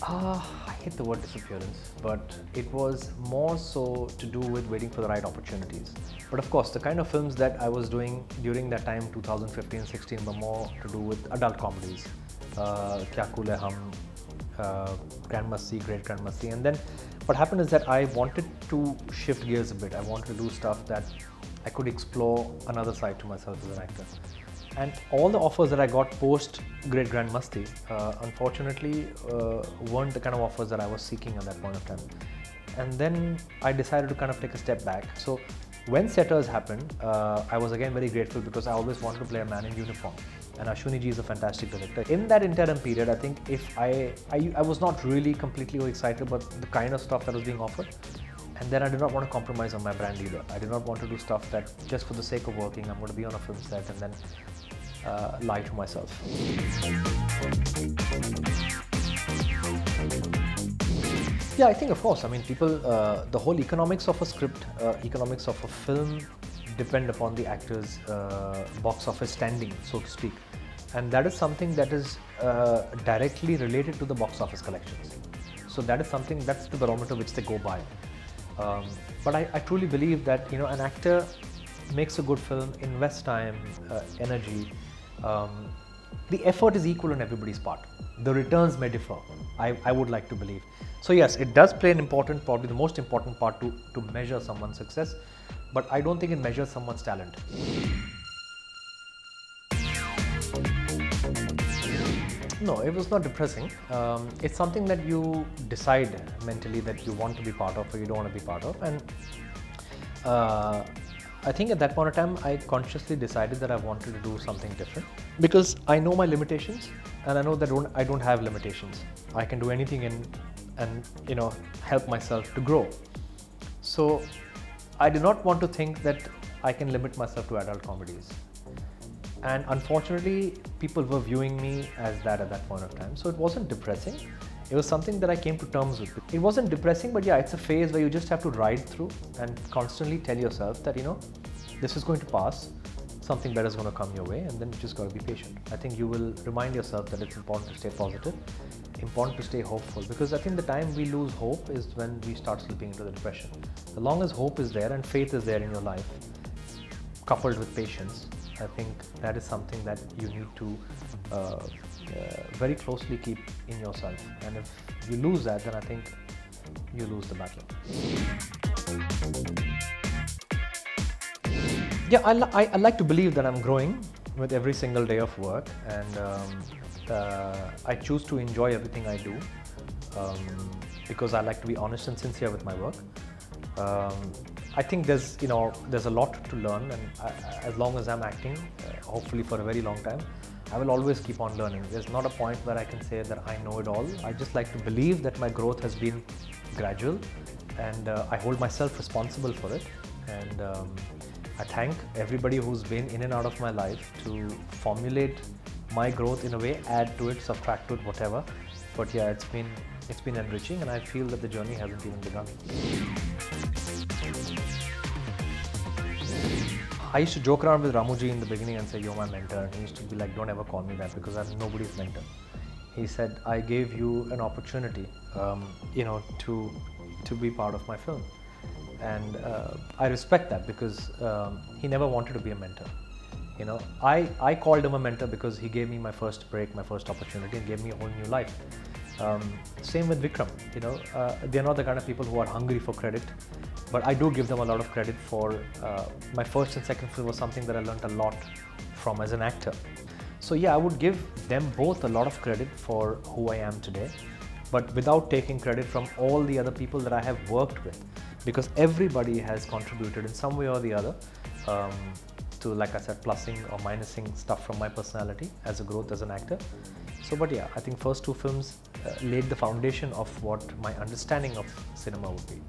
I hate the word disappearance, but it was more so to do with waiting for the right opportunities. But of course, the kind of films that I was doing during that time, 2015-16, were more to do with adult comedies. Kya Cool Hai Hum, Grand Masti, Great Grand Masti. And then what happened is that I wanted to shift gears a bit. I wanted to do stuff that I could explore another side to myself as an actor. And all the offers that I got post Great Grand Masti, unfortunately, weren't the kind of offers that I was seeking at that point of time. And then I decided to kind of take a step back. So when Setters happened, I was again very grateful because I always wanted to play a man in uniform. And Ashwini ji is a fantastic director. In that interim period, I think if I was not really completely excited about the kind of stuff that was being offered. And then I did not want to compromise on my brand either. I did not want to do stuff that just for the sake of working, I'm going to be on a film set and then lie to myself. Yeah, I think of course. I mean, people, the whole economics of a script, economics of a film depend upon the actor's box office standing, so to speak. And that is something that is directly related to the box office collections. So that is something, that's the barometer which they go by. But I truly believe that, you know, an actor makes a good film, invests time, energy. The effort is equal on everybody's part. The returns may differ, I would like to believe. So yes, it does play an important, probably the most important part to measure someone's success, but I don't think it measures someone's talent. No, it was not depressing. It's something that you decide mentally that you want to be part of or you don't want to be part of. And I think at that point of time, I consciously decided that I wanted to do something different because I know my limitations and I know that I don't have limitations. I can do anything and you know, help myself to grow. So I did not want to think that I can limit myself to adult comedies. And unfortunately, people were viewing me as that at that point of time. So it wasn't depressing. It was something that I came to terms with. It wasn't depressing, but yeah, it's a phase where you just have to ride through and constantly tell yourself that, you know, this is going to pass, something better is going to come your way, and then you just got to be patient. I think you will remind yourself that it's important to stay positive, important to stay hopeful, because I think the time we lose hope is when we start slipping into the depression. As long as hope is there and faith is there in your life, coupled with patience, I think that is something that you need to very closely keep in yourself. And if you lose that, then I think you lose the battle. Yeah, I like to believe that I'm growing with every single day of work, and I choose to enjoy everything I do because I like to be honest and sincere with my work. I think there's a lot to learn, and as long as I'm acting, hopefully for a very long time, I will always keep on learning. There's not a point where I can say that I know it all. I just like to believe that my growth has been gradual, and I hold myself responsible for it. And I thank everybody who's been in and out of my life to formulate my growth in a way, add to it, subtract to it, whatever. But yeah, it's been enriching, and I feel that the journey hasn't even begun. I used to joke around with Ramuji in the beginning and say, "You're my mentor." And he used to be like, "Don't ever call me that because I'm nobody's mentor." He said, "I gave you an opportunity, to be part of my film." And I respect that because he never wanted to be a mentor. You know, I called him a mentor because he gave me my first break, my first opportunity, and gave me a whole new life. Same with Vikram. You know, they're not the kind of people who are hungry for credit, but I do give them a lot of credit for my first and second film was something that I learned a lot from as an actor. So yeah, I would give them both a lot of credit for who I am today, but without taking credit from all the other people that I have worked with, because everybody has contributed in some way or the other to, like I said, plussing or minusing stuff from my personality as a growth as an actor. So, but yeah, I think first two films laid the foundation of what my understanding of cinema would be.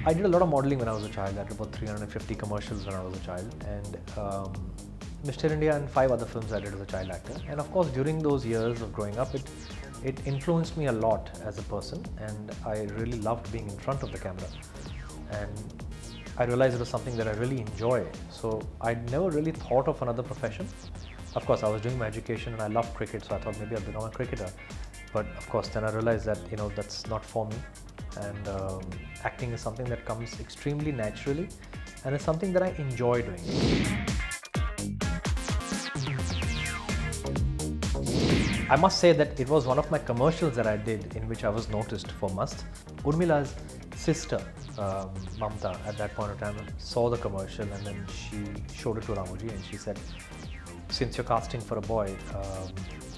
I did a lot of modeling when I was a child. I did about 350 commercials when I was a child, and Mr. India and 5 other films I did as a child actor. And of course, during those years of growing up, it influenced me a lot as a person, and I really loved being in front of the camera. And I realized it was something that I really enjoy. So I never really thought of another profession. Of course, I was doing my education and I loved cricket, so I thought maybe I'll become a cricketer. But of course, then I realized that that's not for me. And acting is something that comes extremely naturally, and it's something that I enjoy doing. I must say that it was one of my commercials that I did in which I was noticed for Mast. Urmila's sister, Mamta, at that point of time saw the commercial, and then she showed it to Ramoji and she said, since you're casting for a boy,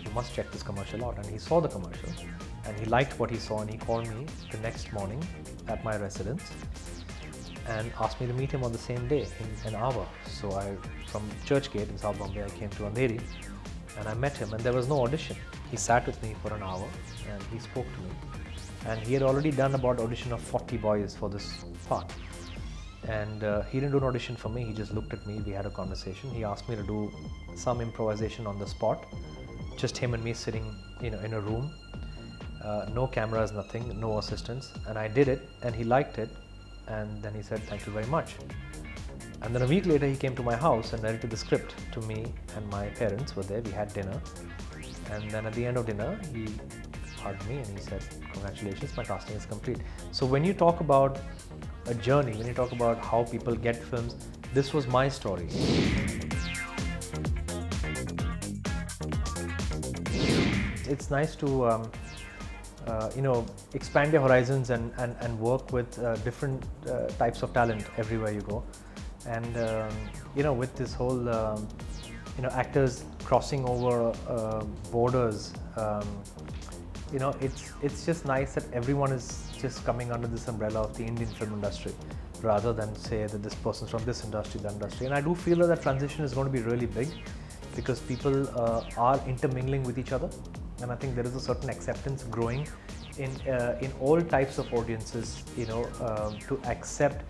you must check this commercial out. And he saw the commercial and he liked what he saw, and he called me the next morning at my residence and asked me to meet him on the same day in an hour. So from Churchgate in South Bombay, I came to Andheri and I met him, and there was no audition. He sat with me for an hour and he spoke to me. And he had already done about audition of 40 boys for this part. And he didn't do an audition for me, he just looked at me, we had a conversation. He asked me to do some improvisation on the spot, just him and me sitting in a room, no cameras, nothing, no assistants. And I did it and he liked it, and then he said, thank you very much. And then a week later he came to my house and narrated the script to me, and my parents were there, we had dinner. And then at the end of dinner, he hugged me and he said, congratulations, my casting is complete. So when you talk about a journey, when you talk about how people get films, this was my story. It's nice to expand your horizons and work with different types of talent everywhere you go. And with this whole actors crossing over borders, it's just nice that everyone is just coming under this umbrella of the Indian film industry, rather than say that this person's from this industry, that industry. And I do feel that transition is going to be really big, because people are intermingling with each other, and I think there is a certain acceptance growing in all types of audiences, to accept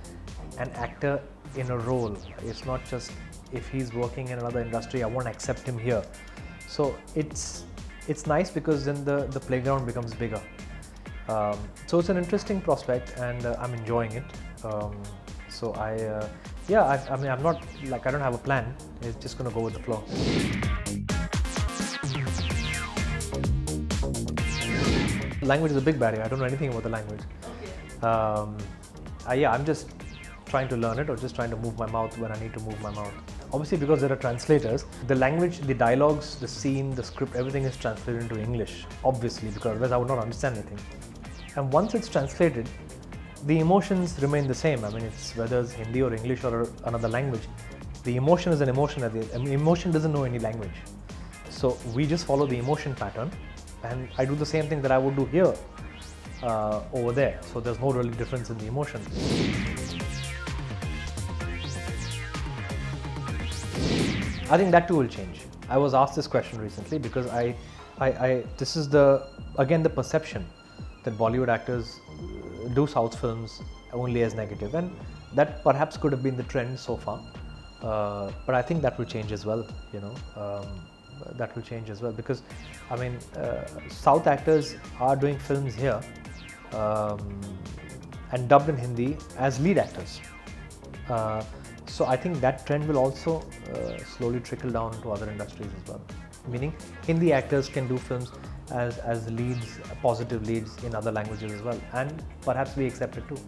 an actor in a role. It's not just if he's working in another industry, I won't accept him here. So it's nice, because then the playground becomes bigger. So it's an interesting prospect, and I'm enjoying it. So I'm not I don't have a plan. It's just going to go with the flow. Language is a big barrier. I don't know anything about the language. Okay. I'm just trying to learn it, or just trying to move my mouth when I need to move my mouth. Obviously, because there are translators, the language, the dialogues, the scene, the script, everything is translated into English, obviously, because otherwise I would not understand anything. And once it's translated, the emotions remain the same. I mean, it's whether it's Hindi or English or another language, the emotion is an emotion. Emotion doesn't know any language. So we just follow the emotion pattern, and I do the same thing that I would do here, over there. So there's no really difference in the emotion. I think that too will change. I was asked this question recently, because this is again the perception that Bollywood actors do South films only as negative, and that perhaps could have been the trend so far. But I think that will change as well. That will change as well, because South actors are doing films here and dubbed in Hindi as lead actors. So I think that trend will also slowly trickle down to other industries as well. Meaning Hindi actors can do films as leads, positive leads in other languages as well, and perhaps we accept it too.